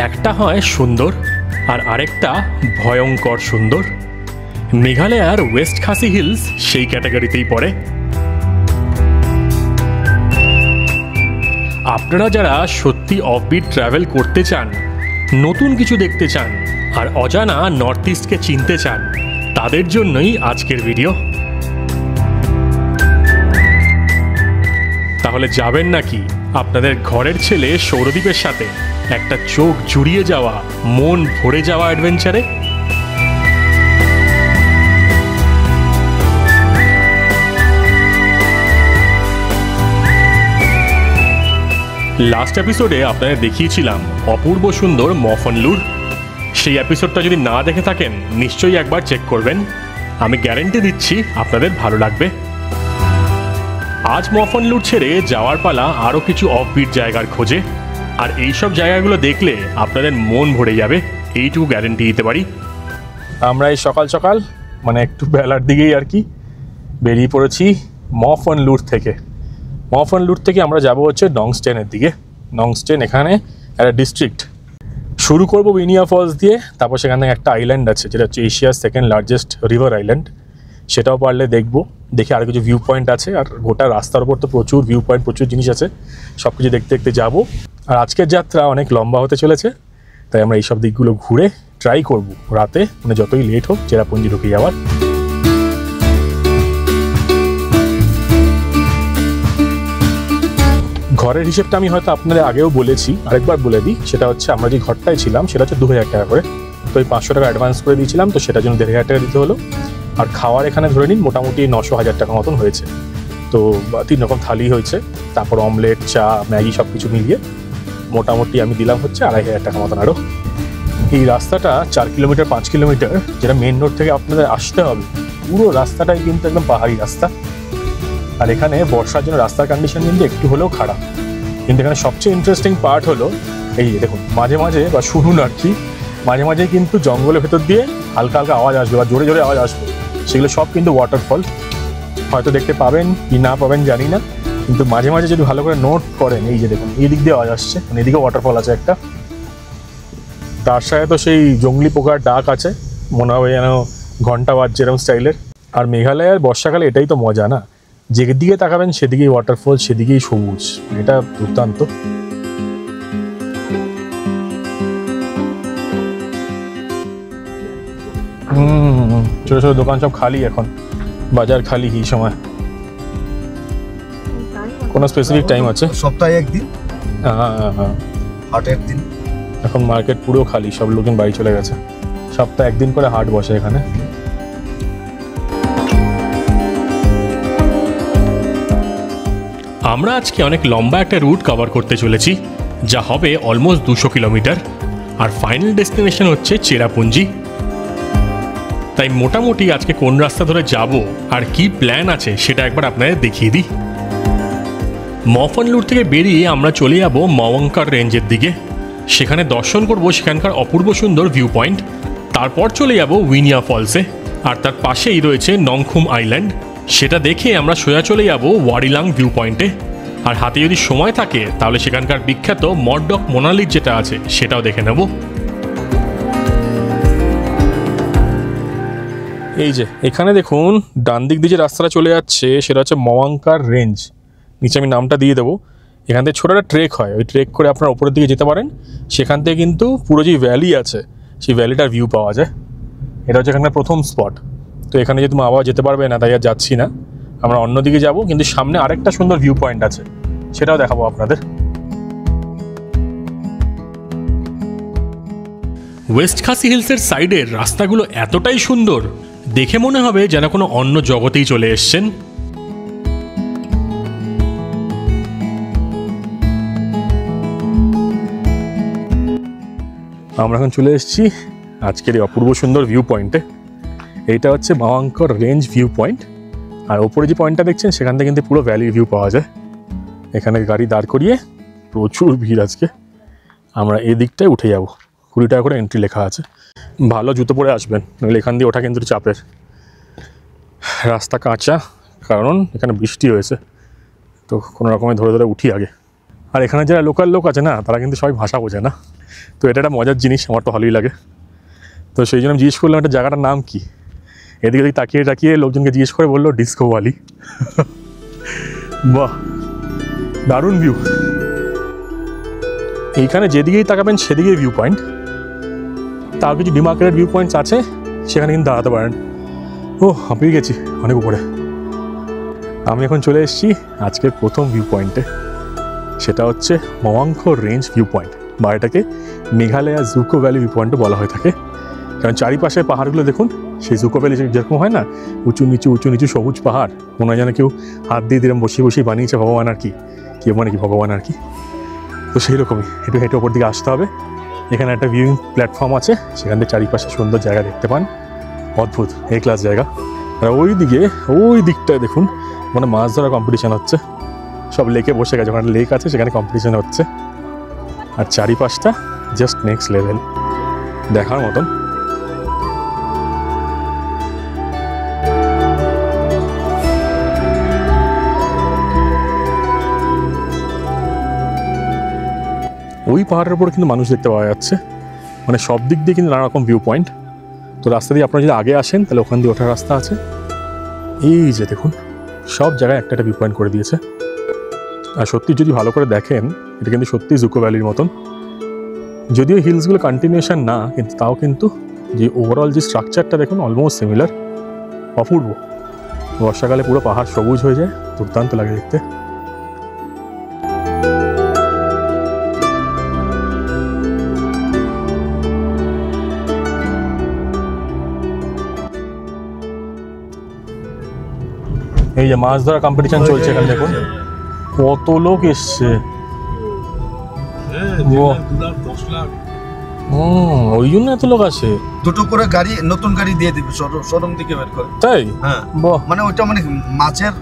একটা হয় সুন্দর আর আরেকটা ভয়ঙ্কর সুন্দর। মেঘালয়ার ওয়েস্ট খাসি হিলস সেই ক্যাটাগরিতেই পড়ে। আপনারা যারা সত্যি অফবিট ট্রাভেল করতে চান, নতুন কিছু দেখতে চান আর অজানা নর্থ ইস্টকে চিনতে চান, তাদের জন্যই আজকের ভিডিও। তাহলে যাবেন নাকি আপনাদের ঘরের ছেলে সৌরদীপের সাথে একটা চোখ জুড়িয়ে যাওয়া, মন ভরে যাওয়া অ্যাডভেঞ্চারে? লাস্ট এপিসোডে আপনাদের দেখিয়েছিলাম অপূর্ব সুন্দর মফনলুর। সেই এপিসোডটা যদি না দেখে থাকেন নিশ্চয়ই একবার চেক করবেন। আমি গ্যারেন্টি দিচ্ছি আপনাদের ভালো লাগবে। আজ মফনলুর ছেড়ে যাওয়ার পালা আরও কিছু অফবিট জায়গার খোঁজে, আর এইসব জায়গাগুলো দেখলে আপনাদের মন ভরে যাবে, এইটুকু গ্যারেন্টি দিতে পারি। আমরা এই সকাল সকাল মানে একটু বেলার দিকেই আর কি বেরিয়ে পড়েছি মফনলুর থেকে। মফনলুর থেকে আমরা যাব হচ্ছে নংস্টেনের দিকে। নংস্টেন এখানে একটা ডিস্ট্রিক্ট। শুরু করব উইনিয়া ফলস দিয়ে, তারপর সেখানে একটা আইল্যান্ড আছে যেটা হচ্ছে এশিয়ার সেকেন্ড লার্জেস্ট রিভার আইল্যান্ড, সেটাও পারলে দেখবো। দেখে আর কিছু ভিউ পয়েন্ট আছে, আর গোটা রাস্তার উপর তো প্রচুর ভিউ পয়েন্ট, প্রচুর জিনিস আছে, সব কিছু দেখতে দেখতে যাবো। আর আজকের যাত্রা অনেক লম্বা হতে চলেছে, তাই আমরা এইসব দিকগুলো ঘুরে ট্রাই করব রাতে, মানে যতই লেট হোক চেরাপুঞ্জি ঢুকে যাওয়ার। ঘরের হিসেবটা আমি হয়তো আপনাদের আগেও বলেছি, আরেকবার বলে দিই। সেটা হচ্ছে আমরা যে ঘরটায় ছিলাম সেটা হচ্ছে 2000 টাকা করে। তো এই 500 টাকা অ্যাডভান্স করে দিয়েছিলাম, তো সেটার জন্য 1500 টাকা দিতে হলো। আর খাওয়ার এখানে ধরে নিন মোটামুটি 900-1000 টাকা মতন হয়েছে। তো 3 রকম থালি হয়েছে, তারপর অমলেট, চা, ম্যাগি সব কিছু মিলিয়ে মোটামুটি আমি দিলাম হচ্ছে 2500 টাকা মতন। আরও এই রাস্তাটা 4 কিলোমিটার 5 কিলোমিটার, যেটা মেন রোড থেকে আপনাদের আসতে হবে, পুরো রাস্তাটাই কিন্তু একদম পাহাড়ি রাস্তা। আর এখানে বর্ষার জন্য রাস্তার কন্ডিশন কিন্তু একটু হলেও খারাপ। কিন্তু এখানে সবচেয়ে ইন্টারেস্টিং পার্ট হলো এই দেখুন, মাঝে মাঝে বা শুনুন আর কি, মাঝে মাঝে কিন্তু জঙ্গলের ভেতর দিয়ে হালকা হালকা আওয়াজ আসবে বা জোরে জোরে আওয়াজ আসবে। সেগুলো সব কিন্তু ওয়াটারফল। হয়তো দেখতে পাবেন কি না পাবেন জানি না, কিন্তু মাঝে মাঝে যদি ভালো করে নোট করেন, এই যে দেখুন এই দিক দিয়ে আওয়াজ আসছে, মানে এদিকে ওয়াটারফল আছে একটা। তার সাথে তো সেই জঙ্গলি পোকার ডাক আছে, মনে হবে যেন ঘন্টা বাজছে এরকম স্টাইলের। আর মেঘালয়ের বর্ষাকালে এটাই তো মজা না, যেদিকে তাকাবেন সেদিকেই ওয়াটারফল, সেদিকেই সবুজ, এটা দুর্দান্ত। ছোট ছোট দোকান সব খালি এখন, বাজার খালি। এই সময় কোনো স্পেসিফিক টাইম আছে? সপ্তাহে একদিন। হ্যাঁ, হাটের দিন। এখন মার্কেট পুরো খালি, সব লোকজন বাড়ি চলে গেছে। সপ্তাহে একদিন করে হাট বসে এখানে। আমরা আজকে অনেক লম্বা একটা রুট কভার করতে চলেছি, যা হবে অলমোস্ট 200 কিলোমিটার। আর ফাইনাল ডেস্টিনেশন হচ্ছে চেরাপুঞ্জি। তাই মোটামুটি আজকে কোন রাস্তা ধরে যাব আর কি প্ল্যান আছে সেটা একবার আপনাদের দেখিয়ে দিই। মফনলুর থেকে বেরিয়ে আমরা চলে যাব মাওয়াঙ্কার রেঞ্জের দিকে। সেখানে দর্শন করব সেখানকার অপূর্ব সুন্দর ভিউ পয়েন্ট। তারপর চলে যাব উইনিয়া ফলসে, আর তার পাশেই রয়েছে নংখুম আইল্যান্ড। সেটা দেখে আমরা সোজা চলে যাব ওয়ারিলাং ভিউ পয়েন্টে। আর হাতে যদি সময় থাকে তাহলে সেখানকার বিখ্যাত মডডক মোনালিথ যেটা আছে সেটাও দেখে নেব। এই যে এখানে দেখুন ডান দিক দিয়ে যে রাস্তাটা চলে যাচ্ছে সেটা হচ্ছে মাওয়াঙ্কার রেঞ্জ। নিচে আমি নামটা দিয়ে দেবো। এখান থেকে ছোটো একটা ট্রেক হয়, ওই ট্রেক করে আপনার ওপরের দিকে যেতে পারেন। সেখান থেকে কিন্তু পুরো যে ভ্যালি আছে সেই ভ্যালিটার ভিউ পাওয়া যায়। এটা হচ্ছে এখানকার প্রথম স্পট। তো এখানে যেহেতু মা বাবা যেতে পারবে না তাই আর যাচ্ছি না, আমরা অন্যদিকে যাব। কিন্তু সামনে আরেকটা সুন্দর ভিউ পয়েন্ট আছে, সেটাও দেখাবো আপনাদের। ওয়েস্ট খাসি হিলসের সাইডের রাস্তাগুলো এতটাই সুন্দর, দেখে মনে হবে যেন কোনো অন্য জগতেই চলে এসছেন। আমরা এখন চলে এসেছি আজকের এই অপূর্ব সুন্দর ভিউ পয়েন্টে। এইটা হচ্ছে মাওয়াঙ্কার রেঞ্জ ভিউ পয়েন্ট। আর ওপরে যে পয়েন্টটা দেখছেন সেখান থেকে কিন্তু পুরো ভ্যালির ভিউ পাওয়া যায়। এখানে গাড়ি দাঁড় করিয়ে, প্রচুর ভিড় আজকে, আমরা এই দিকটায় উঠে যাব। 20 টাকা করে এন্ট্রি লেখা আছে। ভালো জুতো পরে আসবেন, নইলে এখান দিয়ে ওঠা কিন্তু চাপের। রাস্তা কাঁচা, কারণ এখানে বৃষ্টি হয়েছে, তো কোনো রকমে ধরে ধরে উঠি আগে। আর এখানে যারা লোকাল লোক আছে না, তারা কিন্তু সবাই ভাষা বোঝে না, তো এটা একটা মজার জিনিস, আমার তো ভালোই লাগে। তো সেই জন্য আমি জিজ্ঞেস করলাম একটা জায়গাটার নাম কি। এদিকে তাকিয়ে তাকিয়ে লোকজনকে জিজ্ঞেস করে বললো ডিস্কো ভ্যালি। বাহ, দারুণ ভিউ। এইখানে যেদিকেই তাকাবেন সেদিকেই ভিউ পয়েন্ট। তাও কিছু ডিমার্কেটেড ভিউ পয়েন্টস আছে, সেখানে কিন্তু দাঁড়াতে পারেন। ও হাঁপিয়ে গেছি অনেক উপরে। আমি এখন চলে এসেছি আজকের প্রথম ভিউ পয়েন্টে, সেটা হচ্ছে মওয়াংখ রেঞ্জ ভিউ পয়েন্ট, বা এটাকে মেঘালয়া জুকো ভ্যালি ভিউ পয়েন্টও বলা হয়ে থাকে। কারণ চারিপাশে পাহাড়গুলো দেখুন, সেই জুকো ভ্যালি যেরকম হয় না, উঁচু নিচু সবুজ পাহাড়, মনে হয় যেন কেউ হাত দিয়ে দিলাম বসিয়ে বানিয়েছে ভগবান আর কি, কেউ মানে কি ভগবান আর কি। তো সেই রকমই একটু হেঁটে ওপর দিকে আসতে হবে। এখানে একটা ভিউইং প্ল্যাটফর্ম আছে, সেখান থেকে চারিপাশে সুন্দর জায়গা দেখতে পান, অদ্ভুত এ ক্লাস জায়গা। আর ওই দিকটায় দেখুন মানে মাছ ধরার কম্পিটিশান হচ্ছে, সব লেকে বসে গেছে, ওখানে লেক আছে সেখানে কম্পিটিশান হচ্ছে। আর চারিপাশটা জাস্ট নেক্সট লেভেল, দেখার মতন। ওই পাহাড়ের উপরে কিন্তু মানুষ দেখতে পাওয়া যাচ্ছে, মানে সব দিক দিয়ে কিন্তু নানা রকম ভিউ পয়েন্ট। তো রাস্তা দিয়ে আপনারা যদি আগে আসেন তাহলে ওখান দিয়ে ওঠার রাস্তা আছে। এই যে দেখুন, সব জায়গায় একটা ভিউ পয়েন্ট করে দিয়েছে। আর সত্যি যদি ভালো করে দেখেন, এটা কিন্তু সত্যি জুকো ভ্যালির মতন। যদিও হিলসগুলো কন্টিনিউশন না, কিন্তু তাও কিন্তু যে ওভারঅল যে স্ট্রাকচারটা দেখুন অলমোস্ট সিমিলার, অপূর্ব। বর্ষাকালে পুরো পাহাড় সবুজ হয়ে যায়, দুর্দান্ত লাগে দেখতে। এই যে মাছ ধরা কম্পিটিশন চলছে এখানে দেখুন, কত লোক এসছে। ওই জন্য এত লোক আসে। দুটো করে গাড়ি, নতুন গাড়ি দিয়ে দিবে শোরুম থেকে বের করে। তাই? হ্যাঁ, মানে ওইটা মানে মাছের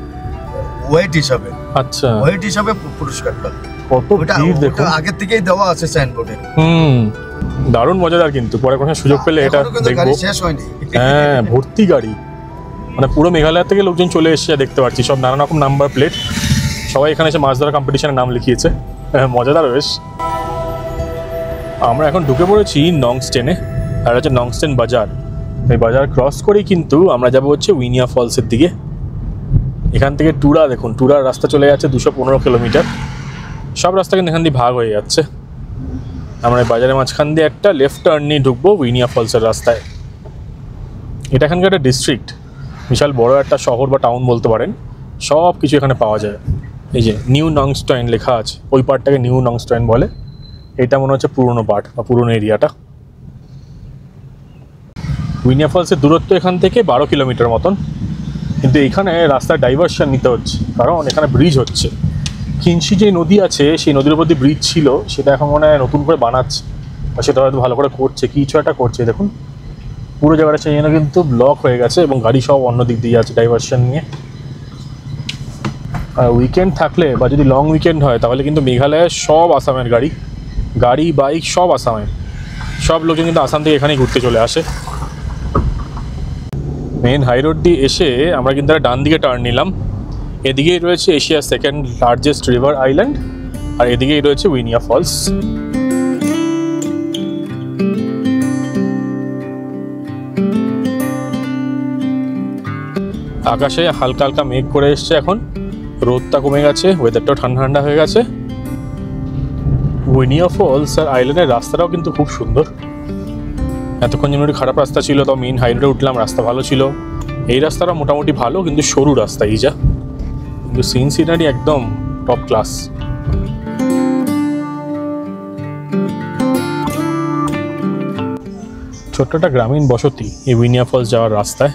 ওয়েট হিসাবে। আচ্ছা, ওয়েট হিসাবে পুরস্কারটা। কত ভিড় দেখুন, আগে থেকেই দেওয়া আছে সাইনবোর্ডে। দারুণ মজাদার। কিন্তু পরে কোনো সুযোগ পেলে এটা দেখবো। শেষ হয়নি। হ্যাঁ, ভর্তি গাড়ি, মানে পুরো মেঘালয় থেকে লোকজন চলে এসেছে দেখতে পাচ্ছি। সব নানা রকম নাম্বার প্লেট, সবাই এখানে এসে মাছ ধরা কম্পিটিশনের নাম লিখিয়েছে। মজাদার বেশ। আমরা এখন ঢুকে পড়েছি নংস্টেনে, আর হচ্ছে নংস্টেন বাজার। এই বাজার ক্রস করেই কিন্তু আমরা যাবো হচ্ছে উইনিয়া ফলসের দিকে। এখান থেকে টুরা দেখুন, টুরার রাস্তা চলে যাচ্ছে 215 কিলোমিটার। সব রাস্তা কিন্তু এখান দিয়ে ভাগ হয়ে যাচ্ছে। আমরা এই বাজারের মাঝখান দিয়ে একটা লেফট টার্ন নিয়ে ঢুকবো উইনিয়া ফলসের রাস্তায়। এটা এখানকার একটা ডিস্ট্রিক্ট, বিশাল বড় একটা শহর বা টাউন বলতে পারেন। সব কিছু এখানে পাওয়া যায়। এই যে নিউ নংস্টেন লেখা আছে, ওই পার্টটাকে নিউ নংস্টেন বলে। এটা মনে হচ্ছে পুরনো পার্ট বা পুরনো এরিয়াটা। উইনিয়া ফলসের দূরত্ব এখান থেকে 12 কিলোমিটার মতন। কিন্তু এখানে রাস্তার ডাইভারশন নিতে হচ্ছে, কারণ এখানে ব্রিজ হচ্ছে। খিনসি যে নদী আছে, সেই নদীর উপর দিয়ে ব্রিজ ছিল, সেটা এখন মনে হয় নতুন করে বানাচ্ছে, বা সেটা হয়তো ভালো করে করছে, কিছু একটা করছে। দেখুন পুরো জায়গাটা সেই জন্য কিন্তু ব্লক হয়ে গেছে, এবং গাড়ি সব অন্য দিক দিয়ে আছে ডাইভারশন নিয়ে। আর উইকেন্ড থাকলে বা যদি লং উইকেন্ড হয়, তাহলে কিন্তু মেঘালয়ের সব আসামের গাড়ি বাইক সব আসামের, সব লোকজন কিন্তু আসাম থেকে এখানেই ঘুরতে চলে আসে। মেন হাই রোড দিয়ে এসে আমরা কিন্তু একটা ডান দিকে টার্ন নিলাম। এদিকেই রয়েছে এশিয়ার সেকেন্ড লার্জেস্ট রিভার আইল্যান্ড, আর এদিকেই রয়েছে উইনিয়া ফলস। আকাশে হালকা হালকা মেঘ করে এসছে, এখন রোদটা কমে গেছে, ওয়েদারটাও ঠান্ডা ঠান্ডা হয়ে গেছে। উইনিয়া ফলস আর আইল্যান্ডের রাস্তাটাও কিন্তু খুব সুন্দর। এতক্ষণ যেন খারাপ রাস্তা ছিল, তো মেইন হাই রোডে উঠলাম, রাস্তা ভালো ছিল। এই রাস্তাটা মোটামুটি ভালো, কিন্তু সরু রাস্তা এই যা, কিন্তু সিনারি একদম টপ ক্লাস। ছোট্ট একটা গ্রামীণ বসতি এই উইনিয়া ফলস যাওয়ার রাস্তায়।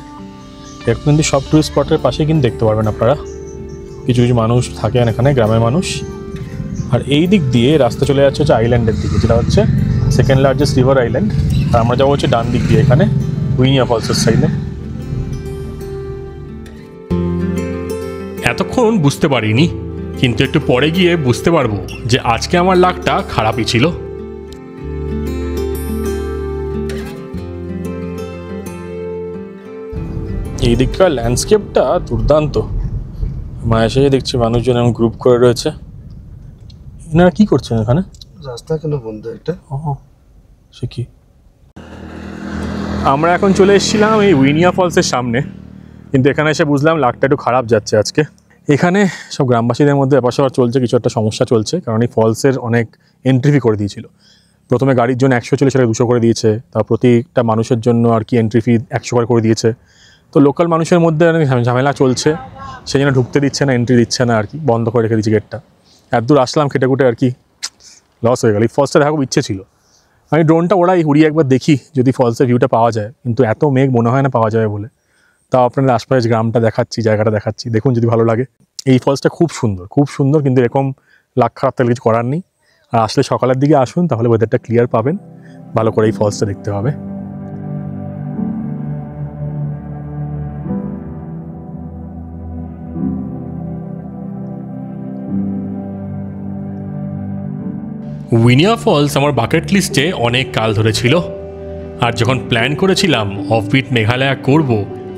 এখন কিন্তু সব টুরিস্ট স্পটের পাশে কিন্তু দেখতে পারবেন আপনারা, কিছু কিছু মানুষ থাকেন এখানে, গ্রামের মানুষ। আর এই দিক দিয়ে রাস্তা চলে যাচ্ছে হচ্ছে আইল্যান্ডের দিকে, যেটা হচ্ছে সেকেন্ড লার্জেস্ট রিভার আইল্যান্ড। আর আমরা যাবো হচ্ছে ডান দিক দিয়ে এখানে উইনিয়া ফলসের সাইডে। এতক্ষণ বুঝতে পারিনি, কিন্তু একটু পরে গিয়ে বুঝতে পারবো যে আজকে আমার লাকটা খারাপই ছিল। এই দিককার ল্যান্ডস্কেপটা দুর্দান্ত। মায়ের সাথে দেখছি মানুষজন এমন গ্রুপ করে রয়েছে। এনারা কি করছেন এখানে? রাস্তা কেন বন্ধ এটা? সে কি? আমরা এখন চলে এসেছিলাম এই উইনিয়া ফলসের সামনে, কিন্তু এখানে এসে বুঝলাম লাকটা একটু খারাপ যাচ্ছে আজকে। এখানে সব গ্রামবাসীদের মধ্যে ব্যাপার স্যাপার চলছে, কিছু একটা সমস্যা চলছে, কারণ এই ফলসের অনেক এন্ট্রি ফি করে দিয়েছিল। প্রথমে গাড়ির জন্য 100 ছিল, সেটা 200 করে দিয়েছে। তার প্রতিটা মানুষের জন্য আর কি এন্ট্রি ফি 100 করে দিয়েছে। তো লোকাল মানুষের মধ্যে অনেক ঝামেলা চলছে, সেই জন্য ঢুকতে দিচ্ছে না, এন্ট্রি দিচ্ছে না আর কি, বন্ধ করে রেখে দিচ্ছে গেটটা। এত দূর আসলাম খেটে খুঁটে আর কি, লস হয়ে গেল। এই ফলসটা দেখা খুব ইচ্ছে ছিল, আমি ড্রোনটা ওড়াই উড়িয়ে একবার দেখি যদি ফলসের ভিউটা পাওয়া যায়, কিন্তু এত মেঘ মনে হয় না পাওয়া যাবে বলে। তাও আপনাদের আশপাশের গ্রামটা দেখাচ্ছি, জায়গাটা দেখাচ্ছি, দেখুন যদি ভালো লাগে। এই ফলসটা খুব সুন্দর, খুব সুন্দর, কিন্তু এরকম লাক খারাপ থাকলে কিছু করার নেই। আর আসলে সকালের দিকে আসুন, তাহলে ওয়েদারটা ক্লিয়ার পাবেন, ভালো করে এই ফলসটা দেখতে হবে। উইনিয়া ফলস আমার বাকেট লিস্টে অনেক কাল ধরে ছিল, আর যখন প্ল্যান করেছিলাম অফবিট মেঘালয়া করব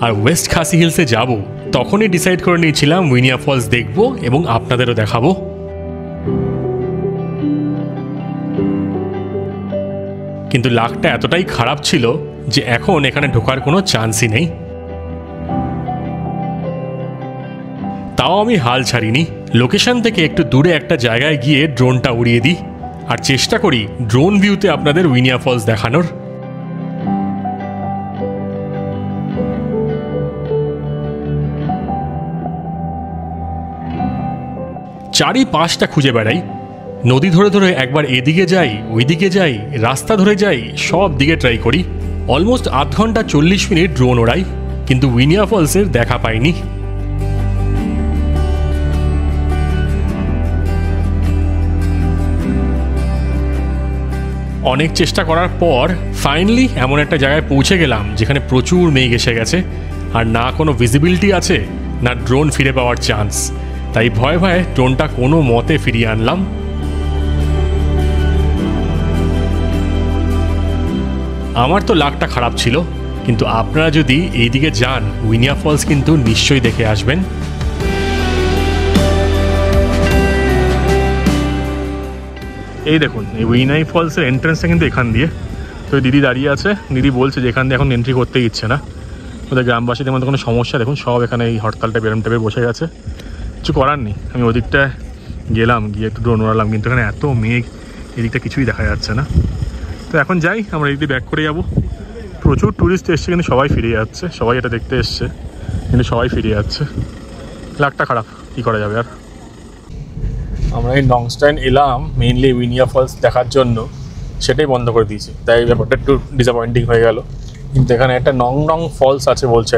আর ওয়েস্ট খাসি হিলসে যাব, তখনই ডিসাইড করে নিয়েছিলাম উইনিয়া ফলস দেখব এবং আপনাদেরও দেখাবো। কিন্তু লাকটা এতটাই খারাপ ছিল যে এখন এখানে ঢোকার কোনো চান্সই নেই। তাও আমি হাল ছাড়িনি, লোকেশন থেকে একটু দূরে একটা জায়গায় গিয়ে ড্রোনটা উড়িয়ে দিই আর চেষ্টা করি ড্রোন ভিউতে আপনাদের উইনিয়া ফলস দেখানোর। চারিপাশটা খুঁজে বেড়াই, নদী ধরে ধরে একবার এদিকে যাই, ওইদিকে যাই, রাস্তা ধরে যাই, সব দিকে ট্রাই করি। অলমোস্ট আধ ঘন্টা 40 মিনিট ড্রোন ওড়াই, কিন্তু উইনিয়া ফলসের দেখা পাইনি। অনেক চেষ্টা করার পর ফাইনালি এমন একটা জায়গায় পৌঁছে গেলাম যেখানে প্রচুর মেঘ এসে গেছে, আর না কোনো ভিজিবিলিটি আছে, না ড্রোন ফিরে পাওয়ার চান্স। তাই ভয়ে ভয়ে ড্রোনটা কোনো মতে ফিরিয়ে আনলাম। আমার তো লাকটা খারাপ ছিল, কিন্তু আপনারা যদি এইদিকে যান, উইনিয়া ফলস কিন্তু নিশ্চয়ই দেখে আসবেন। এই দেখুন, এই উইনাই ফলসের এন্ট্রেন্সটা কিন্তু এখান দিয়ে। তো দিদি দাঁড়িয়ে আছে, দিদি বলছে যে এখান দিয়ে এখন এন্ট্রি করতে ইচ্ছে না। ওদের গ্রামবাসীদের মধ্যে কোনো সমস্যা, দেখুন সব এখানে এই হরতালটা বেরম টাইপের বসে গেছে, কিছু করার নেই। আমি ওদিকটায় গেলাম, গিয়ে একটু ড্রোন ওড়ালাম, কিন্তু এখানে এত মেঘ, এদিকটা কিছুই দেখা যাচ্ছে না। তো এখন যাই, আমরা এদিকে ব্যাক করে যাবো। প্রচুর ট্যুরিস্ট এসছে, কিন্তু সবাই ফিরে যাচ্ছে, সবাই এটা দেখতে এসছে, কিন্তু সবাই ফিরে যাচ্ছে। লাকটা খারাপ, কী করা যাবে আর। আমরা এই নংস্টাইন এলাম মেইনলি উইনিয়া ফলস দেখার জন্য, সেটাই বন্ধ করে দিয়েছি, তাই ব্যাপারটা একটু ডিসঅ্যাপয়েন্টিং হয়ে গেল। কিন্তু এখানে একটা নং ফলস আছে বলছে,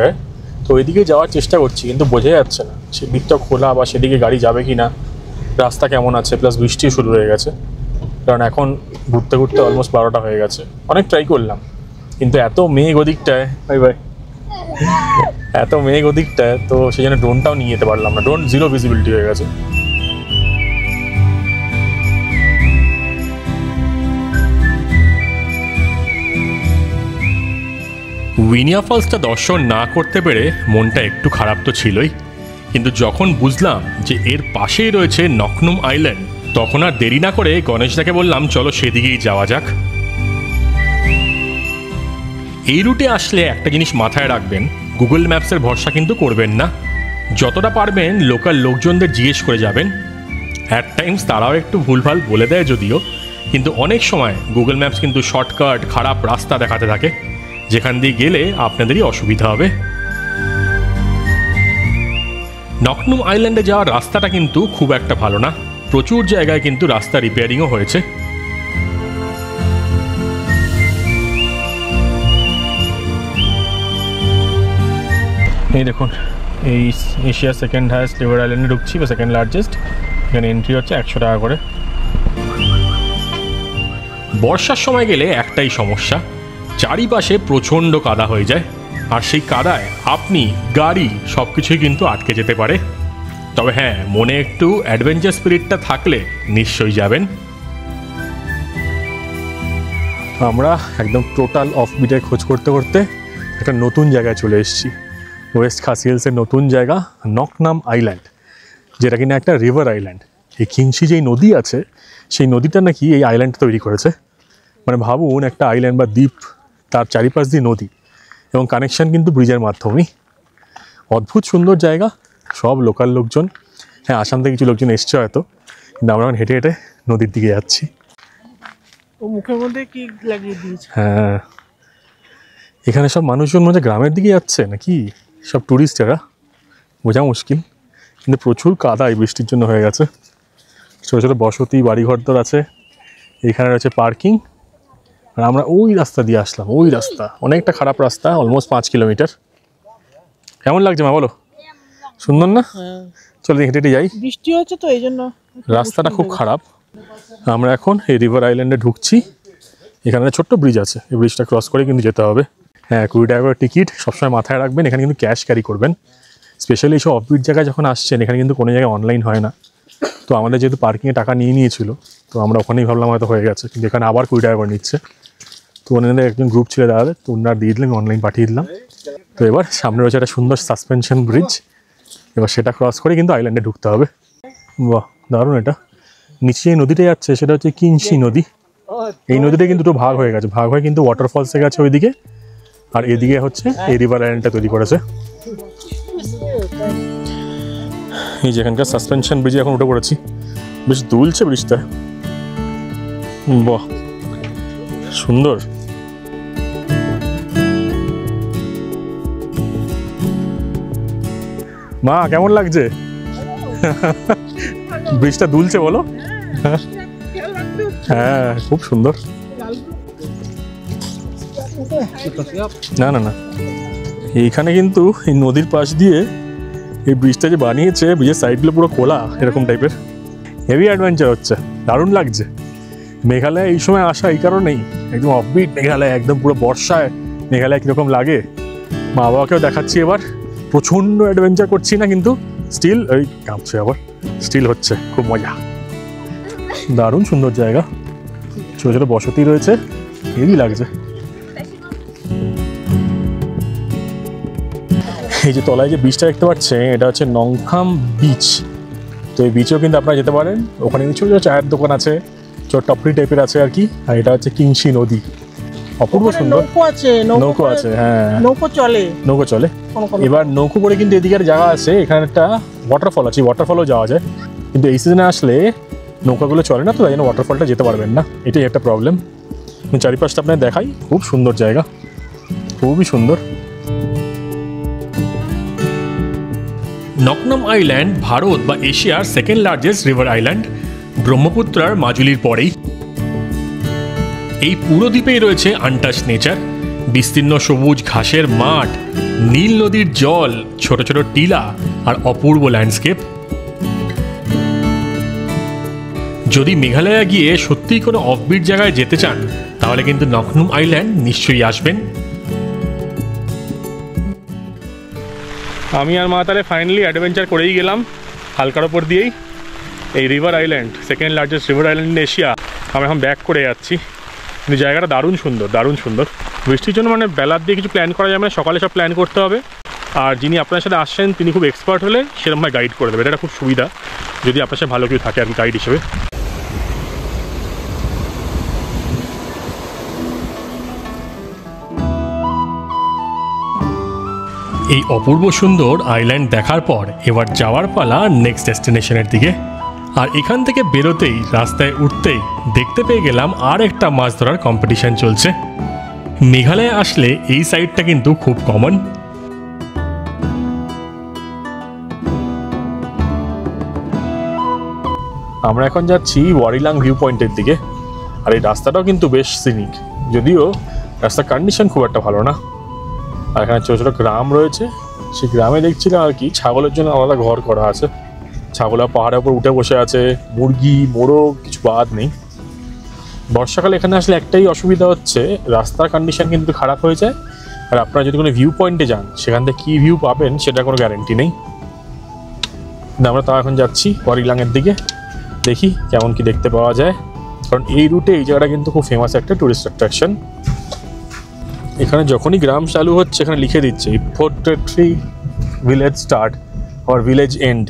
তো ওইদিকে যাওয়ার চেষ্টা করছি, কিন্তু বোঝা যাচ্ছে না সেদিকটা খোলা বা সেদিকে গাড়ি যাবে কি না, রাস্তা কেমন আছে, প্লাস বৃষ্টিও শুরু হয়ে গেছে। কারণ এখন ঘুরতে ঘুরতে অলমোস্ট 12টা হয়ে গেছে। অনেক ট্রাই করলাম, কিন্তু এত মেঘ ওদিকটায়, ভাই এত মেঘ ওদিকটায়, তো সেই জন্য ড্রোনটাও নিয়ে যেতে পারলাম না, ড্রোন জিরো ভিজিবিলিটি হয়ে গেছে। উইনিয়া ফলসটা দর্শন না করতে পেরে মনটা একটু খারাপ তো ছিলই, কিন্তু যখন বুঝলাম যে এর পাশেই রয়েছে নকনুম আইল্যান্ড, তখন আর দেরি না করে গণেশদাকে বললাম চলো সেদিকেই যাওয়া যাক। এই রুটে আসলে একটা জিনিস মাথায় রাখবেন, গুগল ম্যাপসের ভরসা কিন্তু করবেন না। যতটা পারবেন লোকাল লোকজনদের জিজ্ঞেস করে যাবেন। অ্যাট টাইমস তারাও একটু ভুলভাল বলে দেয় যদিও, কিন্তু অনেক সময় গুগল ম্যাপস কিন্তু শর্টকাট খারাপ রাস্তা দেখাতে থাকে, যেখান দিয়ে গেলে আপনাদেরই অসুবিধা হবে। নকনুম আইল্যান্ডে যাওয়ার রাস্তাটা কিন্তু খুব একটা ভালো না, প্রচুর জায়গায় কিন্তু রাস্তা রিপেয়ারিংও হয়েছে। এই দেখুন, এই এশিয়ার সেকেন্ড হাইয়েস্ট রিভার আইল্যান্ডে ঢুকছি, বা সেকেন্ড লার্জেস্ট। এখানে এন্ট্রি হচ্ছে 100 টাকা করে। বর্ষার সময় গেলে একটাই সমস্যা, চারিপাশে প্রচণ্ড কাদা হয়ে যায়, আর সেই কাদায় আপনি, গাড়ি সব কিছুই কিন্তু আটকে যেতে পারে। তবে হ্যাঁ, মনে একটু অ্যাডভেঞ্চার স্পিরিটটা থাকলে নিশ্চয়ই যাবেন। আমরা একদম টোটাল অফবিটের খোঁজ করতে করতে একটা নতুন জায়গায় চলে এসেছি, ওয়েস্ট খাসি হিলসের নতুন জায়গা নকনাম আইল্যান্ড, যেটা কিনা একটা রিভার আইল্যান্ড। এই খিংসি যেই নদী আছে, সেই নদীটা নাকি এই আইল্যান্ড তৈরি করেছে। মানে ভাবুন, একটা আইল্যান্ড বা দ্বীপ, তার চারিপাশ দিয়ে নদী, এবং কানেকশন কিন্তু ব্রিজের মাধ্যমেই। অদ্ভুত সুন্দর জায়গা, সব লোকাল লোকজন। হ্যাঁ, আসাম থেকে কিছু লোকজন এসছে হয়তো, কিন্তু আমরা এখন হেঁটে হেঁটে নদীর দিকে যাচ্ছি। ও মুখের মধ্যে কি লাগিয়ে দিয়েছে? হ্যাঁ, এখানে সব মানুষজন মনে গ্রামের দিকে যাচ্ছে নাকি, সব ট্যুরিস্টেরা, বোঝা মুশকিল। কিন্তু প্রচুর কাদা এই বৃষ্টির জন্য হয়ে গেছে। ছোটো ছোটো বসতি, বাড়িঘরদর আছে। এখানে রয়েছে পার্কিং। আর আমরা ওই রাস্তা দিয়ে আসলাম, ওই রাস্তা অনেকটা খারাপ রাস্তা, অলমোস্ট 5 কিলোমিটার। কেমন লাগছে মা বলো? সুন্দর না? হ্যাঁ, চলো হেঁটে হেঁটে যাই। বৃষ্টি হচ্ছে তো এই জন্য রাস্তাটা খুব খারাপ। আমরা এখন এই রিভার আইল্যান্ডে ঢুকছি। এখানে ছোট্ট ব্রিজ আছে, এই ব্রিজটা ক্রস করে কিন্তু যেতে হবে। হ্যাঁ, 20 টাকা করে টিকিট, সবসময় মাথায় রাখবেন। এখানে কিন্তু ক্যাশ ক্যারি করবেন। স্পেশালি এইসব অফবিট জায়গায় যখন আসছেন, এখানে কিন্তু কোনো জায়গায় অনলাইন হয় না। তো আমাদের যেহেতু পার্কিংয়ে টাকা নিয়ে নিয়েছিল, তো আমরা ওখানেই ভাবলাম হয়তো হয়ে গেছে, কিন্তু এখানে আবার 20 টাকা করে নিচ্ছে। তো ওনাদের একজন গ্রুপ ছিল দাদাদের, তো ওনারা দিয়ে দিলেন, অনলাইন পাঠিয়ে দিলাম। তো এবার সামনে রয়েছে একটা সুন্দর সাসপেনশন ব্রিজ, এবার সেটা ক্রস করে কিন্তু আইল্যান্ডে ঢুকতে হবে। বাহ, দারুণ। এটা নিচে যে নদীটা যাচ্ছে সেটা হচ্ছে কিংসি নদী। এই নদীটা কিন্তু দুটো ভাগ হয়ে গেছে, ভাগ হয়ে কিন্তু ওয়াটারফলসে গেছে ওইদিকে, আর এদিকে হচ্ছে এই রিভার আইল্যান্ডটা তৈরি করেছে। এই যে এখানকার সাসপেনশন ব্রিজে এখন উঠে পড়েছি, বেশ দুলছে ব্রিজটা। বাহ, সুন্দর। মা কেমন লাগছে? ব্রিজটা দুলছে বলো? হ্যাঁ, খুব সুন্দর। না না না, এইখানে কিন্তু এই নদীর পাশ দিয়ে এই ব্রিজটা যে বানিয়েছে, ব্রিজের সাইডগুলো পুরো খোলা, এরকম টাইপের। হেভি অ্যাডভেঞ্চার হচ্ছে, দারুণ লাগছে। মেঘালয় এই সময় আসা এই কারণেই, একদম অফবিট মেঘালয়, একদম পুরো বর্ষায় মেঘালয় কীরকম লাগে। মা বাবাকেও দেখাচ্ছি এবার। প্রচণ্ড অ্যাডভেঞ্চার করছি না, কিন্তু স্টিল ওই কাঁপছে, আবার স্টিল হচ্ছে, খুব মজা। দারুণ সুন্দর জায়গা, ছোটো ছোটো বসতি রয়েছে, হেভি লাগছে। এই যে তলায় যে বিচটা দেখতে পাচ্ছেন, এটা হচ্ছে নংখাম বিচ। তো এই বিচেও কিন্তু আপনারা যেতে পারেন। ওখানে কিন্তু ছোটো ছোটো চায়ের দোকান আছে, ছোট টপরি টাইপের আছে আর কি। আর এটা হচ্ছে কিংসি নদী, অপূর্ব সুন্দর। নৌকো আছে, হ্যাঁ, নৌকো চলে, নৌকো চলে। এবার নৌকো করে কিন্তু এদিকে জায়গা আছে, এখানে একটা ওয়াটারফল আছে, ওয়াটারফলও যাওয়া যায়। কিন্তু এই সিজনে আসলে নৌকাগুলো চলে না, তো তাই জন্য ওয়াটারফলটা যেতে পারবেন না, এটাই একটা প্রবলেম। চারিপাশটা আপনার দেখাই, খুব সুন্দর জায়গা, খুবই সুন্দর। নকনম আইল্যান্ড ভারত বা এশিয়ার সেকেন্ড লার্জেস্ট রিভার আইল্যান্ড, ব্রহ্মপুত্রার মাজুলির পরেই। এই পুরো দ্বীপেই রয়েছে আনটাচ নেচার, বিস্তীর্ণ সবুজ ঘাসের মাঠ, নীল নদীর জল, ছোট ছোট টিলা আর অপূর্ব ল্যান্ডস্কেপ। যদি মেঘালয়ে গিয়ে সত্যিই কোনো অফবিট জায়গায় যেতে চান, তাহলে কিন্তু নকনম আইল্যান্ড নিশ্চয়ই আসবেন। আমি আর মা তাহলে ফাইনালি অ্যাডভেঞ্চার করেই গেলাম হালকার ওপর দিয়েই। এই river island, second largest river island in Asia, আমি এখন ব্যাক করে যাচ্ছি। কিন্তু জায়গাটা দারুণ সুন্দর, দারুণ সুন্দর। বৃষ্টির জন্য মানে বেলার দিয়ে কিছু প্ল্যান করা যাবে না, সকালে সব প্ল্যান করতে হবে। আর যিনি আপনার সাথে আসছেন তিনি খুব এক্সপার্ট হলে সেরকমভাবে গাইড করে দেবে, এটা খুব সুবিধা যদি আপনার সাথে ভালো কেউ থাকে আর কি গাইড হিসেবে। এই অপূর্ব সুন্দর আইল্যান্ড দেখার পর এবার যাওয়ার পালা নেক্সট ডেস্টিনেশনের দিকে। আর এখান থেকে বেরোতেই, রাস্তায় উঠতেই দেখতে পেয়ে গেলাম আর একটা মাছ ধরার কম্পিটিশন চলছে। মেঘালয়ে আসলে এই সাইডটা কিন্তু খুব কমন। আমরা এখন যাচ্ছি ওয়ারিলাং ভিউ পয়েন্টের দিকে। আর এই রাস্তাটাও কিন্তু বেশ সিনিক, যদিও রাস্তার কন্ডিশন খুব একটা ভালো না। আর এখানে ছোটো ছোটো গ্রাম রয়েছে, সেই গ্রামে দেখছিলাম আর কি ছাগলের জন্য আলাদা ঘর করা আছে। ছাগলরা পাহাড়ের উপর উঠে বসে আছে, মুরগি, মোরগ কিছু বাদ নেই। বর্ষাকালে এখানে আসলে একটাই অসুবিধা হচ্ছে, রাস্তার কন্ডিশন কিন্তু খারাপ হয়ে যায়। আর আপনারা যদি কোনো ভিউ পয়েন্টে যান, সেখান থেকে কী ভিউ পাবেন সেটা কোনো গ্যারেন্টি নেই। আমরা তো এখন যাচ্ছি ওয়ারিলাংয়ের দিকে, দেখি কেমন কি দেখতে পাওয়া যায়। কারণ এই রুটে এই জায়গাটা কিন্তু খুব ফেমাস একটা টুরিস্ট অ্যাট্রাকশন। এখানে যখনই গ্রাম চালু হচ্ছে এখানে লিখে দিচ্ছে 43 ভিলেজ স্টার্ট আর ভিলেজ এন্ড।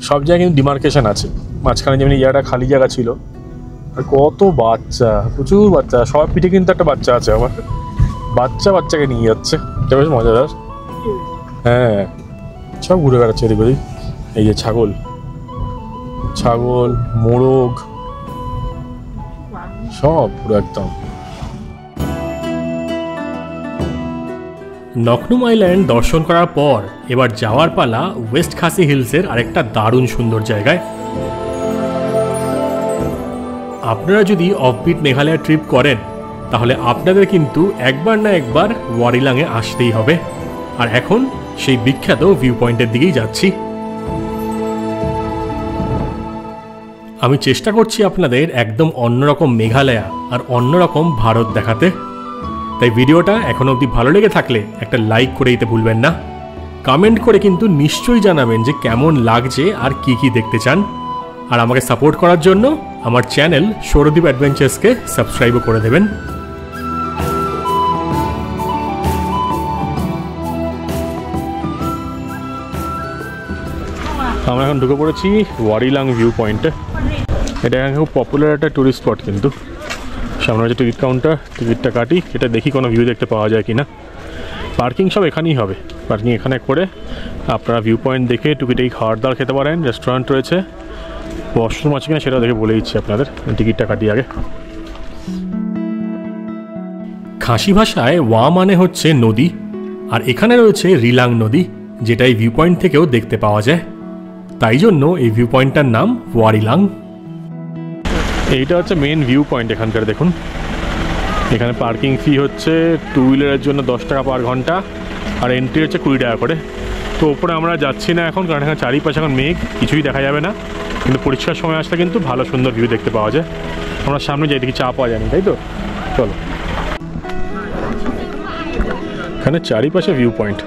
সব জায়গায় কিন্তু ডিমার্কেশন আছে। মাঝখানে যেমন এই জায়গাটা খালি জায়গা ছিল, আর কত বাচ্চা, প্রচুর বাচ্চা, সবার পিঠে কিন্তু একটা বাচ্চা আছে। আবার বাচ্চাকে নিয়ে যাচ্ছে, এটা বেশ মজাদার। হ্যাঁ, সব ঘুরে বেড়াচ্ছে এদিক ওদিক। এই যে ছাগল, মোরগ, সব পুরো একদম। নকনুম আইল্যান্ড দর্শন করার পর এবার যাওয়ার পালা ওয়েস্ট খাসি হিলসের আরেকটা দারুণ সুন্দর জায়গায়। আপনারা যদি অফবিট মেঘালয় ট্রিপ করেন তাহলে আপনাদের কিন্তু একবার না একবার ওয়ারিলাংয়ে আসতেই হবে। আর এখন সেই বিখ্যাত ভিউ পয়েন্টের দিকেই যাচ্ছি। আমি চেষ্টা করছি আপনাদের একদম অন্যরকম মেঘালয়া আর অন্যরকম ভারত দেখাতে। তাই ভিডিওটা এখন অবধি ভালো লেগে থাকলে একটা লাইক করে দিতে ভুলবেন না। কমেন্ট করে কিন্তু নিশ্চয়ই জানাবেন যে কেমন লাগছে আর কি কি দেখতে চান। আর আমাকে সাপোর্ট করার জন্য আমার চ্যানেল সৌরদীপ অ্যাডভেঞ্চার্সকে সাবস্ক্রাইবও করে দেবেন। আমরা এখন ঢুকে পড়েছি ওয়ারিলাং ভিউ পয়েন্টে। এটা এখন খুব পপুলার একটা টুরিস্ট স্পট। কিন্তু সামনে হচ্ছে টিকিট কাউন্টার, টিকিটটা কাটি, এটা দেখি কোনো ভিউ দেখতে পাওয়া যায় কিনা। পার্কিং সব এখানেই হবে, পার্কিং এখানে করে আপনারা ভিউ পয়েন্ট দেখে টুকিটাই খাওয়ার দাওয়ার খেতে পারেন। রেস্টুরেন্ট রয়েছে, ওয়াশরুম আছে কিনা সেটাও দেখে বলে দিচ্ছি আপনাদের। টিকিটটা কাটি আগে। খাসি ভাষায় ওয়া মানে হচ্ছে নদী, আর এখানে রয়েছে রিলাং নদী, যেটা এই ভিউ পয়েন্ট থেকেও দেখতে পাওয়া যায়। তাই জন্য এই ভিউ পয়েন্টটার নাম ওয়ারিলাং। এইটা হচ্ছে মেন ভিউ পয়েন্ট এখানকার। দেখুন এখানে পার্কিং ফি হচ্ছে 2 হুইলারের জন্য 10 টাকা পার ঘন্টা, আর এন্ট্রি হচ্ছে 20 টাকা করে। তো ওপরে আমরা যাচ্ছি না এখন, কারণ এখানে চারিপাশে এখন মেঘ, কিছুই দেখা যাবে না। কিন্তু পরিষ্কার সময় আসলে কিন্তু ভালো সুন্দর ভিউ দেখতে পাওয়া যায়। আমরা সামনে যাই, দেখি চা পাওয়া যায়নি, তাই তো চলো। এখানে চারিপাশে ভিউ পয়েন্ট,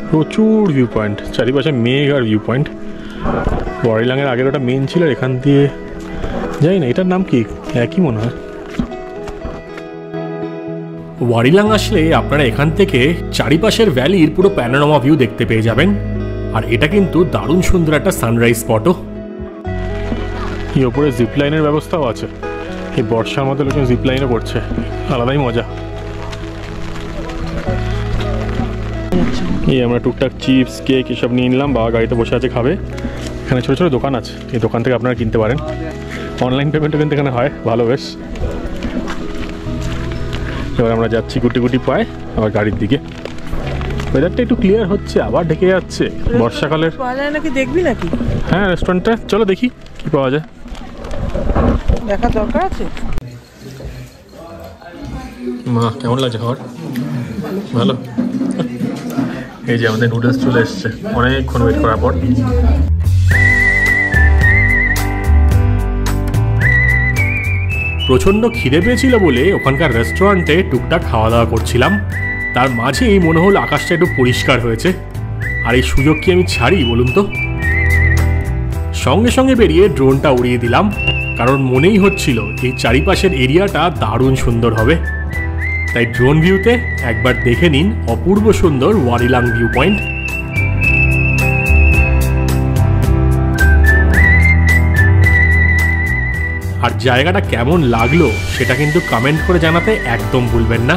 প্রচুর ভিউ পয়েন্ট, চারিপাশে মেঘ আর ভিউ পয়েন্ট। ওয়ারিলাংয়ের আগের ওটা মেন ছিল, এখান দিয়ে যাই না, এটার নাম কি একই মনে হয়। ওয়ারিলাং আসলে আপনারা এখান থেকে চারিপাশের ভ্যালির পুরো প্যানোরামা ভিউ দেখতে পেয়ে যাবেন। আর এটা কিন্তু দারুণ সুন্দর একটা সানরাইজ স্পটও। এই ওপরে জিপ লাইনের ব্যবস্থাও আছে। এই বর্ষার মধ্যে লোকজন জিপ লাইনও করছে, আলাদাই মজা। এই আমরা টুকটাক চিপস, কেক এসব নিয়ে নিলাম, বাবা গাড়িতে বসে আছে খাবে। এখানে ছোটো ছোটো দোকান আছে, এই দোকান থেকে আপনারা কিনতে পারেন। অনলাইন পেমেন্টও কিন্তু এখানে হয়, ভালো বেশ। এবার আমরা যাচ্ছি গুটি গুটি পায়ে আবার গাড়ির দিকে। ওয়েদারটা একটু ক্লিয়ার হচ্ছে, আবার ঢেকে যাচ্ছে বর্ষাকালের। পাওয়া যায় নাকি দেখবি নাকি? হ্যাঁ, রেস্টুরেন্টটা চলো দেখি কি পাওয়া যায়। দেখা দরকার আছে। মা কেমন লাগছে খাবার? ভালো। এই যে আমাদের নুডলস চলে এসছে অনেকক্ষণ ওয়েট করার পর। প্রচণ্ড খিদে পেয়েছিল বলে ওখানকার রেস্টুরেন্টে টুকটাক খাওয়া দাওয়া করছিলাম। তার মাঝেই মনে হলো আকাশটা একটু পরিষ্কার হয়েছে, আর এই সুযোগ কি আমি ছাড়ি বলুন তো। সঙ্গে সঙ্গে বেরিয়ে ড্রোনটা উড়িয়ে দিলাম, কারণ মনেই হচ্ছিল এই চারিপাশের এরিয়াটা দারুণ সুন্দর হবে। তাই ড্রোন ভিউতে একবার দেখে নিন অপূর্ব সুন্দর ওয়ারিলাং ভিউ পয়েন্ট। আর জায়গাটা কেমন লাগলো সেটা কিন্তু কমেন্ট করে জানাতে একদম ভুলবেন না।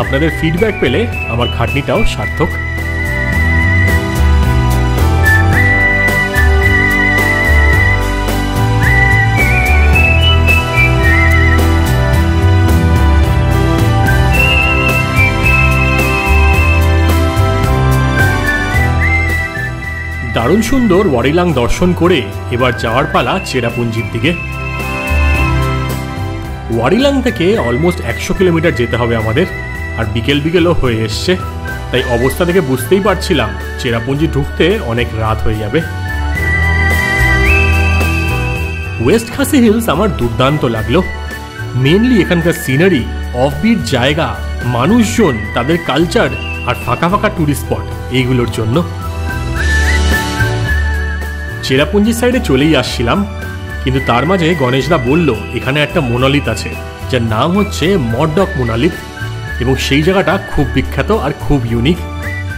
আপনাদের ফিডব্যাক পেলে আমার খাটনিটাও সার্থক। দারুণ সুন্দর ওয়ারিলাং দর্শন করে এবার যাওয়ার পালা চেরাপুঞ্জির দিকে। ওয়ারিলাং থেকে অলমোস্ট 100 কিলোমিটার যেতে হবে আমাদের, আর বিকেল বিকেলও হয়ে এসছে। তাই অবস্থা থেকে বুঝতেই পারছিলাম চেরাপুঞ্জি ঢুকতে অনেক রাত হয়ে যাবে। ওয়েস্ট খাসি হিলস আমার দুর্দান্ত লাগলো। মেনলি এখানকার সিনারি, অফবিট জায়গা, মানুষজন, তাদের কালচার আর ফাঁকা ফাঁকা টুরিস্ট স্পট, এইগুলোর জন্য। চেরাপুঞ্জি সাইডে চলেই আসছিলাম, কিন্তু তার মাঝে গণেশদা বলল এখানে একটা মোনালিথ আছে যার নাম হচ্ছে মডডক মোনালিথ, এবং সেই জায়গাটা খুব বিখ্যাত আর খুব ইউনিক।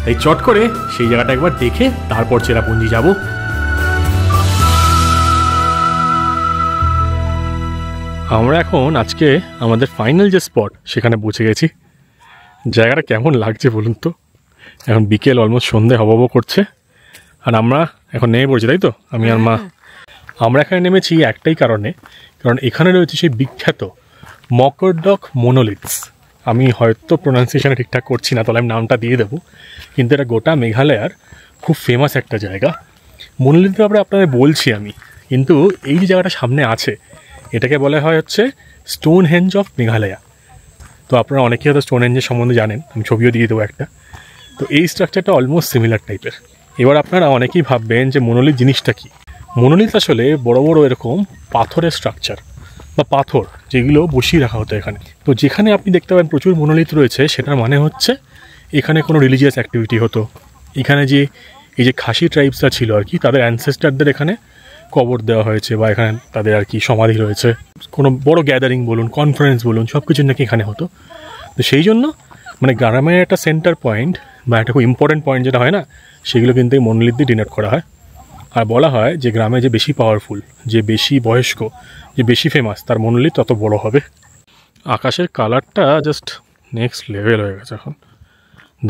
তাই চট করে সেই জায়গাটা একবার দেখে তারপর চেরাপুঞ্জি যাব। আমরা এখন আজকে আমাদের ফাইনাল যে স্পট সেখানে পৌঁছে গেছি। জায়গাটা কেমন লাগছে বলুন তো? এখন বিকেল অলমোস্ট সন্ধে হব করছে, আর আমরা এখন নেমে পড়ছি, তাই তো? আমি আর মা আমরা এখানে নেমেছি একটাই কারণে, কারণ এখানে রয়েছে সেই বিখ্যাত মকরডক মোনোলিথস। আমি হয়তো প্রোনাউন্সিয়েশনে ঠিকঠাক করছি না, তাহলে আমি নামটা দিয়ে দেবো, কিন্তু এটা গোটা মেঘালয়ার খুব ফেমাস একটা জায়গা। মোনোলিথের ব্যাপারে আপনাদের বলছি আমি, কিন্তু এই যে জায়গাটা সামনে আছে এটাকে বলা হয় হচ্ছে স্টোনহেঞ্জ অফ মেঘালয়া। তো আপনারা অনেকেই হয়তো স্টোনহেঞ্জের সম্বন্ধে জানেন, আমি ছবিও দিয়ে দেবো একটা। তো এই স্ট্রাকচারটা অলমোস্ট সিমিলার টাইপের। এবার আপনারা অনেকেই ভাববেন যে মোনোলিথ জিনিসটা কী। মোনোলিথ আসলে বড় বড় এরকম পাথরের স্ট্রাকচার বা পাথর যেগুলো বসিয়ে রাখা হতো এখানে। তো যেখানে আপনি দেখতে পাবেন প্রচুর মোনোলিথ রয়েছে, সেটার মানে হচ্ছে এখানে কোনো রিলিজিয়াস অ্যাক্টিভিটি হতো। এখানে যে এই যে খাসি ট্রাইবসরা ছিল আর কি, তাদের অ্যানসেস্টারদের এখানে কবর দেওয়া হয়েছে, বা এখানে তাদের আর কি সমাধি রয়েছে। কোনো বড় গ্যাদারিং বলুন, কনফারেন্স বলুন, সব কিছু নাকি এখানে হতো। তো সেই জন্য মানে গ্রামের একটা সেন্টার পয়েন্ট বা একটা খুব ইম্পর্টেন্ট পয়েন্ট যেটা হয় না, সেগুলো কিন্তু এই মোনোলিথ দিয়ে ডিনোট করা হয়। আর বলা হয় যে গ্রামে যে বেশি পাওয়ারফুল, যে বেশি বয়স্ক, যে বেশি ফেমাস, তার মোনোলিথ তত বড় হবে। আকাশের কালারটা জাস্ট নেক্সট লেভেল হয়ে গেছে, এখন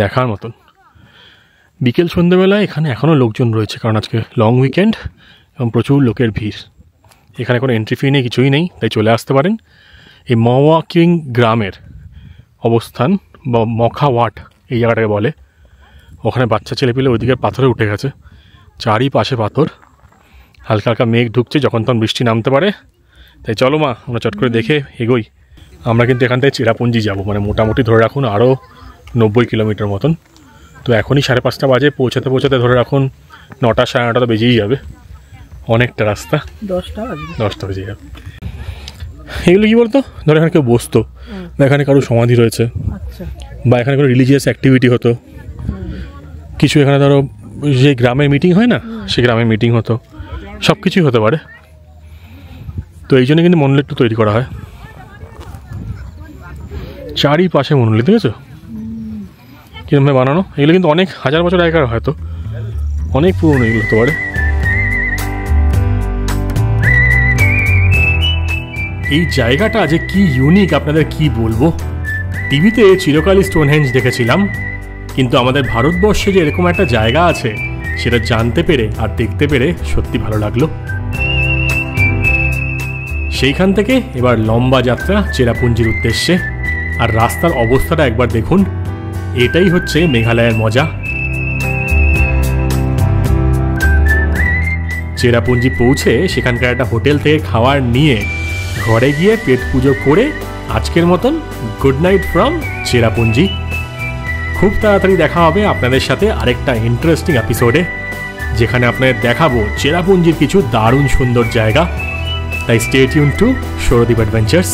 দেখার মতন। বিকেল সন্ধ্যেবেলায় এখানে এখনও লোকজন রয়েছে, কারণ আজকে লং উইকেন্ড এবং প্রচুর লোকের ভিড়। এখানে কোনো এন্ট্রি ফি নেই, কিছুই নেই, তাই চলে আসতে পারেন। এই মওয়াকিং গ্রামের অবস্থান বা মখাওয়াট এই জায়গাটাকে বলে। ওখানে বাচ্চা ছেলেপিলে ওইদিকে পাথরে উঠে গেছে, চারিপাশে পাথর, হালকা হালকা মেঘ ঢুকছে, যখন তখন বৃষ্টি নামতে পারে। তাই চলো মা, আমরা চট করে দেখে এগোই। আমরা কিন্তু এখান থেকে চেরাপুঞ্জি যাব, মানে মোটামুটি ধরে রাখুন আরও 90 কিলোমিটার মতন। তো এখনই 5:30 বাজে, পৌঁছাতে পৌঁছাতে ধরে রাখুন 9টা 9:30 তো বেজেই যাবে। অনেকটা রাস্তা, 10টা বেজে যাবে। এগুলো কী বলতো, ধরো এখানে কেউ বসতো, বা এখানে কারো সমাধি রয়েছে, বা এখানে কোনো রিলিজিয়াস অ্যাক্টিভিটি হতো কিছু। এখানে ধরো যে গ্রামের মিটিং হয় না, সে গ্রামের মিটিং হতো, সব কিছুই হতে পারে। তো এই জন্য কিন্তু মোনোলিথটা তৈরি করা হয়। চারিপাশে মোনোলিথ, দেখেছো কিরমভাবে বানানো? এগুলো কিন্তু অনেক হাজার বছর আগেকার, হয়তো অনেক পুরনো এগুলো হতে পারে। এই জায়গাটা যে কি ইউনিক আপনাদের কি বলবো। টিভিতে চিরকালই স্টোনহেঞ্জ দেখেছিলাম, কিন্তু আমাদের ভারতবর্ষে যে এরকম একটা জায়গা আছে সেটা জানতে পেরে আর দেখতে পেরে সত্যি ভালো লাগলো। সেইখান থেকে এবার লম্বা যাত্রা চেরাপুঞ্জির উদ্দেশ্যে। আর রাস্তার অবস্থাটা একবার দেখুন, এটাই হচ্ছে মেঘালয়ের মজা। চেরাপুঞ্জি পৌঁছে সেখানকার একটা হোটেল থেকে খাবার নিয়ে ঘরে গিয়ে পেট পুজো করে আজকের মতন গুড নাইট ফ্রম চেরাপুঞ্জি। খুব তাড়াতাড়ি দেখা হবে আপনাদের সাথে আরেকটা ইন্টারেস্টিং এপিসোডে, যেখানে আপনাদের দেখাবো চেরাপুঞ্জির কিছু দারুণ সুন্দর জায়গা। তাই stay tune to Sourodip adventures.